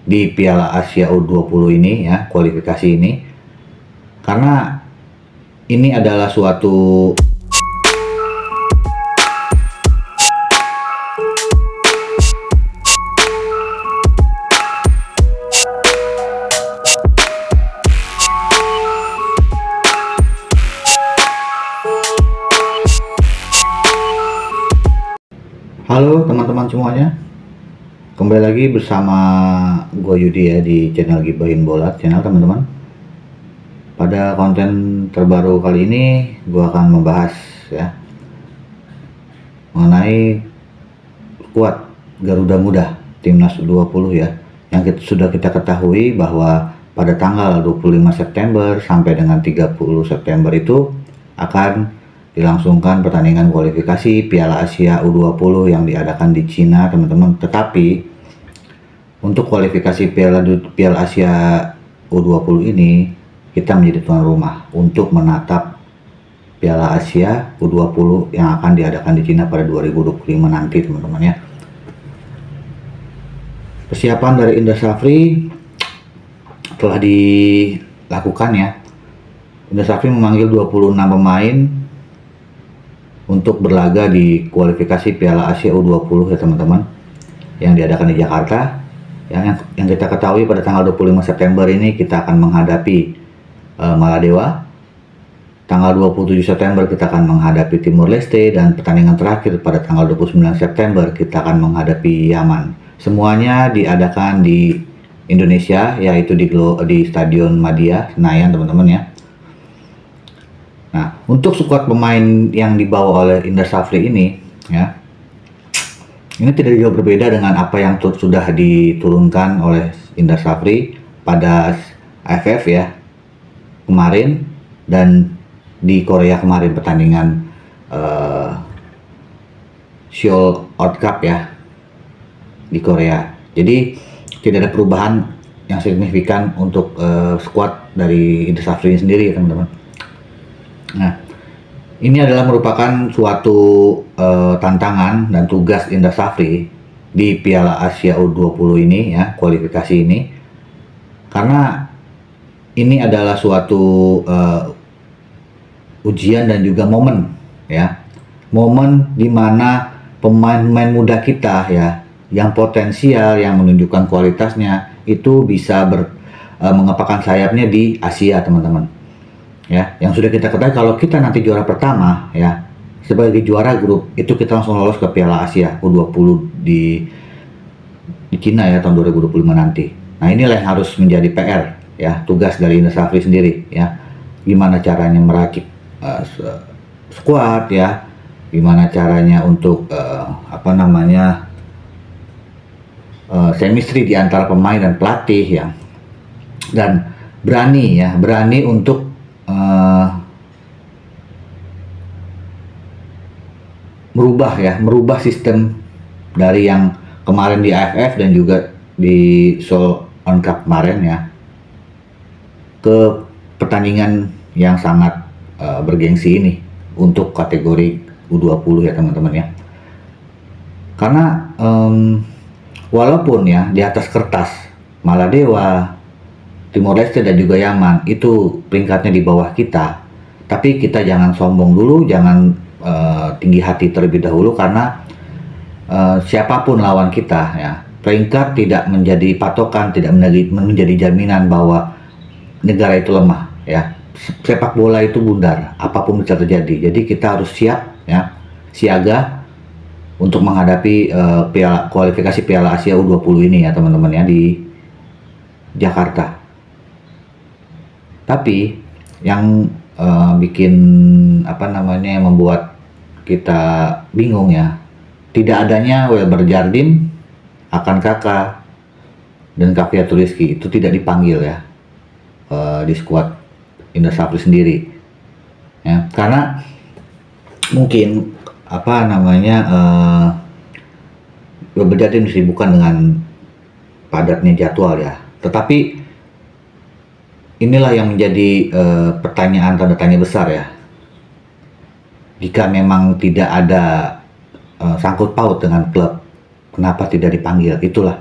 di Piala Asia U20 ini ya, kualifikasi ini, karena ini adalah suatu Halo teman-teman semuanya, kembali lagi bersama gue Yudi ya di channel Gibahin Bola channel teman-teman. Pada konten terbaru kali ini gue akan membahas ya mengenai skuad Garuda Muda Timnas U20 ya, yang sudah kita ketahui bahwa pada tanggal 25 September sampai dengan 30 September itu akan dilangsungkan pertandingan kualifikasi Piala Asia U20 yang diadakan di Cina teman-teman. Tetapi untuk kualifikasi Piala Asia U20 ini kita menjadi tuan rumah untuk menatap Piala Asia U20 yang akan diadakan di Cina pada 2025 nanti teman-teman ya. Persiapan dari Indra Syafri telah dilakukan ya. Indra Syafri memanggil 26 pemain untuk berlaga di kualifikasi Piala Asia U20 ya teman-teman, yang diadakan di Jakarta. Yang kita ketahui pada tanggal 25 September ini kita akan menghadapi Maladewa. Tanggal 27 September kita akan menghadapi Timor Leste, dan pertandingan terakhir pada tanggal 29 September kita akan menghadapi Yaman. Semuanya diadakan di Indonesia, yaitu di Stadion Madia Senayan teman-teman ya. Nah, untuk skuad pemain yang dibawa oleh Indra Syafri ini ya, ini tidak jauh berbeda dengan apa yang sudah diturunkan oleh Indra Syafri pada AFF ya kemarin, dan di Korea kemarin pertandingan Seoul World Cup ya di Korea. Jadi tidak ada perubahan yang signifikan untuk skuad dari Indra Syafri sendiri ya teman-teman. Nah, ini adalah merupakan suatu tantangan dan tugas Indra Syafri di Piala Asia U20 ini ya, kualifikasi ini, karena ini adalah suatu ujian dan juga momen ya, momen dimana pemain-pemain muda kita ya, yang potensial, yang menunjukkan kualitasnya itu bisa mengepakkan sayapnya di Asia teman-teman. Ya, yang sudah kita ketahui kalau kita nanti juara pertama ya, sebagai juara grup itu kita langsung lolos ke Piala Asia U20 di Cina ya tahun 2025 nanti. Nah, inilah yang harus menjadi PR ya, tugas dari Indra Syafri sendiri ya. Gimana caranya meracik skuad ya, gimana caranya untuk chemistry di antara pemain dan pelatih ya, dan berani untuk merubah sistem dari yang kemarin di AFF dan juga di Seoul World Cup kemarin ya, ke pertandingan yang sangat bergengsi ini untuk kategori U20 ya teman-teman ya. Karena walaupun ya di atas kertas Maladewa, Timor Leste dan juga Yaman itu peringkatnya di bawah kita, tapi kita jangan sombong dulu, jangan tinggi hati terlebih dahulu, karena siapapun lawan kita ya, peringkat tidak menjadi patokan, tidak menjadi jaminan bahwa negara itu lemah ya. Sepak bola itu bundar, apapun bisa terjadi. Jadi kita harus siap ya, siaga untuk menghadapi kualifikasi Piala Asia U20 ini ya teman-teman ya, di Jakarta. Tapi yang bikin yang membuat kita bingung ya, tidak adanya Welber Jardim, Akan Kakak, dan Cafiatul Rizky itu tidak dipanggil ya di skuad Indra Syafri sendiri ya, karena mungkin Welber Jardim disibukkan dengan padatnya jadwal ya. Tetapi inilah yang menjadi pertanyaan, tanda tanya besar ya. Jika memang tidak ada sangkut paut dengan klub, kenapa tidak dipanggil? Itulah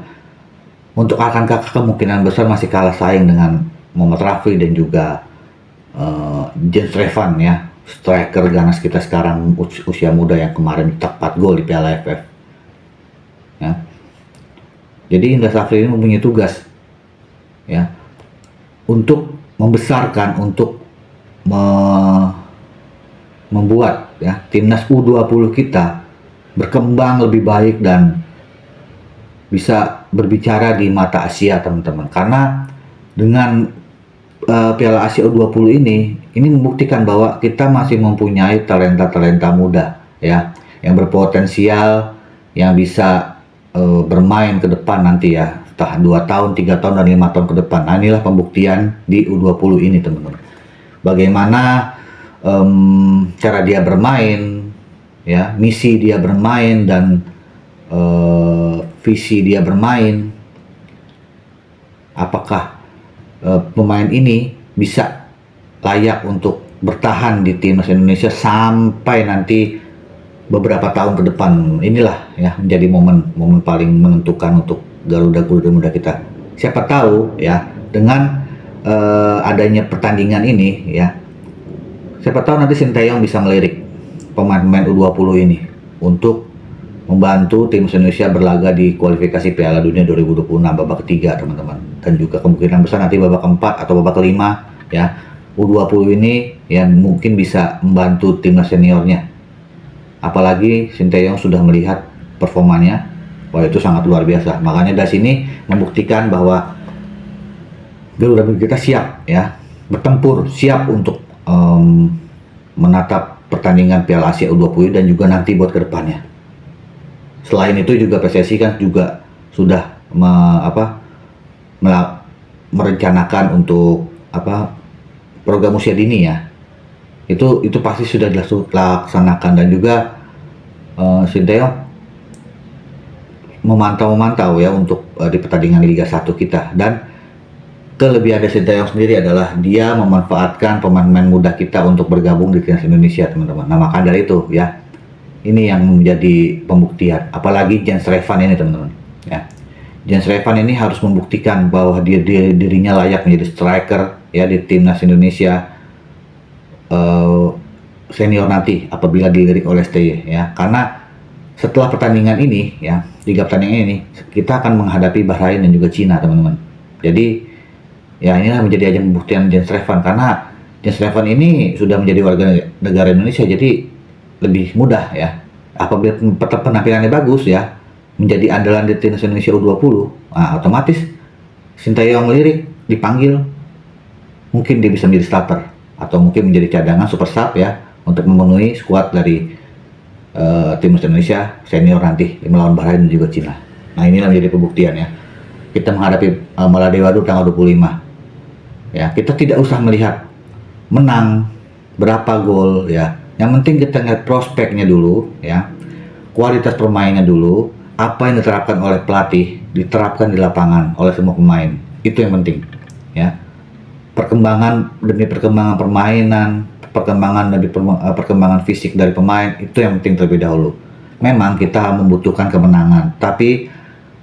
untuk akankah kemungkinan besar masih kalah saing dengan Muhammad Rafi dan juga Jens Revan ya, striker ganas kita sekarang usia muda yang kemarin cetak 4 gol di Piala AFF ya. Jadi Indra Safri ini mempunyai tugas ya untuk membesarkan, untuk membuat ya timnas U20 kita berkembang lebih baik dan bisa berbicara di mata Asia, teman-teman. Karena dengan Piala Asia U20 ini membuktikan bahwa kita masih mempunyai talenta-talenta muda ya yang berpotensial, yang bisa bermain ke depan nanti ya, entah 2 tahun, 3 tahun, dan 5 tahun ke depan. Nah, inilah pembuktian di U20 ini, teman-teman. Bagaimana cara dia bermain ya, misi dia bermain, dan visi dia bermain. Apakah pemain ini bisa layak untuk bertahan di timnas Indonesia sampai nanti beberapa tahun ke depan? Inilah ya menjadi momen paling menentukan untuk Garuda muda kita. Siapa tahu ya dengan adanya pertandingan ini ya, siapa tahu nanti Sinteyong bisa melirik pemain-pemain U20 ini untuk membantu tim Indonesia berlaga di kualifikasi Piala Dunia 2026 babak ketiga, teman-teman. Dan juga kemungkinan besar nanti babak keempat atau babak kelima ya, U20 ini yang mungkin bisa membantu timnas seniornya. Apalagi Sinteyong sudah melihat performanya, wah itu sangat luar biasa. Makanya dari sini membuktikan bahwa Garuda kita siap ya bertempur, siap untuk menatap pertandingan Piala Asia U20 dan juga nanti buat kedepannya. Selain itu juga PSSI kan juga sudah merencanakan untuk program usia dini ya. Itu pasti sudah dilaksanakan, dan juga Sinteyong memantau ya untuk di pertandingan Liga 1 kita. Dan kelebihan dari Sinteyong sendiri adalah dia memanfaatkan pemain-pemain muda kita untuk bergabung di timnas Indonesia, teman-teman. Nah, maka dari itu ya, ini yang menjadi pembuktian. Apalagi Jens Revan ini, teman-teman ya. Jens Revan ini harus membuktikan bahwa dirinya layak menjadi striker ya di timnas Indonesia senior nanti apabila dilirik oleh STY ya. Karena setelah pertandingan ini ya, 3 pertandingan ini kita akan menghadapi Bahrain dan juga Cina, teman-teman. Jadi ya inilah menjadi ajang pembuktian Jens Revan, karena Jens Revan ini sudah menjadi warga negara Indonesia, jadi lebih mudah ya apabila penampilannya bagus ya, menjadi andalan di timnas Indonesia U20. Nah, otomatis Sinteyong lirik dipanggil, mungkin dia bisa menjadi starter atau mungkin menjadi cadangan super sub ya untuk memenuhi skuad dari timnas Indonesia senior nanti melawan Bahrain dan juga Cina. Nah, inilah menjadi pembuktian ya. Kita menghadapi Maladewa tanggal 25 ya, kita tidak usah melihat menang berapa gol ya. Yang penting kita lihat prospeknya dulu ya, kualitas permainnya dulu, apa yang diterapkan oleh pelatih diterapkan di lapangan oleh semua pemain. Itu yang penting ya. Perkembangan demi perkembangan permainan, perkembangan demi perkembangan fisik dari pemain, itu yang penting terlebih dahulu. Memang kita membutuhkan kemenangan, tapi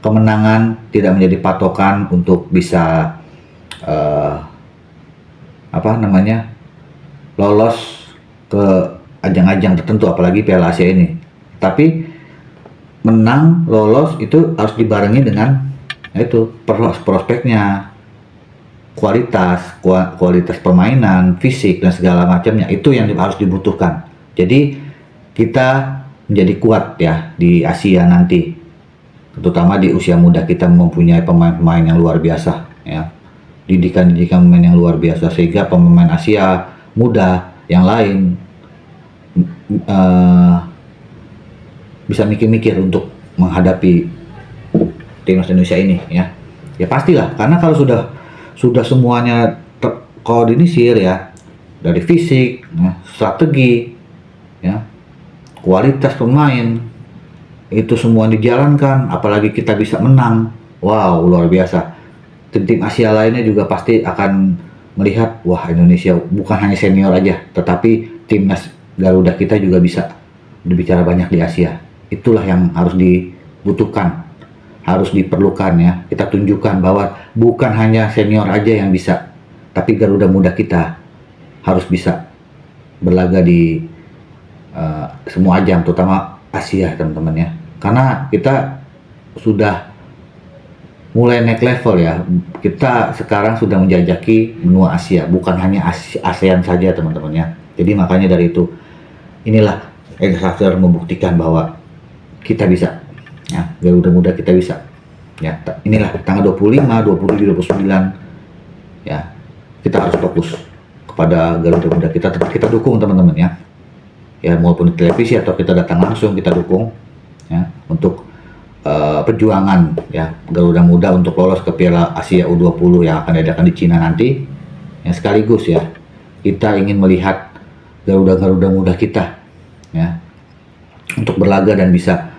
kemenangan tidak menjadi patokan untuk bisa lolos ke ajang-ajang tertentu, apalagi Piala Asia ini. Tapi menang, lolos itu harus dibarengi dengan itu prospeknya, kualitas permainan, fisik dan segala macamnya. Itu yang harus dibutuhkan. Jadi kita menjadi kuat ya di Asia nanti, terutama di usia muda kita mempunyai pemain-pemain yang luar biasa ya, didikan pemain yang luar biasa, sehingga pemain Asia muda yang lain bisa mikir-mikir untuk menghadapi timnas Indonesia ini ya. Ya pastilah, karena kalau sudah semuanya terkoordinir ya, dari fisik ya, strategi ya, kualitas pemain, itu semua dijalankan, apalagi kita bisa menang, wow luar biasa. Tim-tim Asia lainnya juga pasti akan melihat, wah Indonesia bukan hanya senior aja, tetapi timnas Garuda kita juga bisa berbicara banyak di Asia. Itulah yang harus dibutuhkan. harus diperlukan ya. Kita tunjukkan bahwa bukan hanya senior aja yang bisa, tapi Garuda Muda kita harus bisa berlaga di semua ajang, terutama Asia teman-teman ya. Karena kita sudah mulai naik level ya. Kita sekarang sudah menjajaki benua Asia, bukan hanya ASEAN saja teman-teman ya. Jadi makanya dari itu, inilah X Factor membuktikan bahwa kita bisa ya, Garuda Muda kita bisa ya. Inilah tanggal 25, 27, 29 ya, kita harus fokus kepada Garuda Muda kita, tetap kita dukung teman-teman ya. Ya maupun di televisi atau kita datang langsung, kita dukung ya untuk perjuangan ya Garuda Muda untuk lolos ke Piala Asia U20 yang akan diadakan di Cina nanti ya. Sekaligus ya kita ingin melihat Garuda Muda kita ya untuk berlaga dan bisa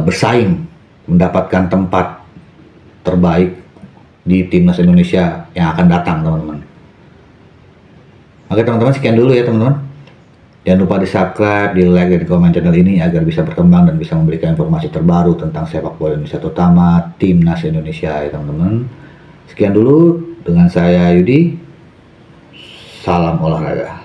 bersaing mendapatkan tempat terbaik di timnas Indonesia yang akan datang teman-teman. Oke teman-teman, sekian dulu ya teman-teman. Jangan lupa di subscribe, di like, dan di komen channel ini agar bisa berkembang dan bisa memberikan informasi terbaru tentang sepak bola Indonesia, terutama timnas Indonesia ya teman-teman. Sekian dulu dengan saya Yudi, salam olahraga.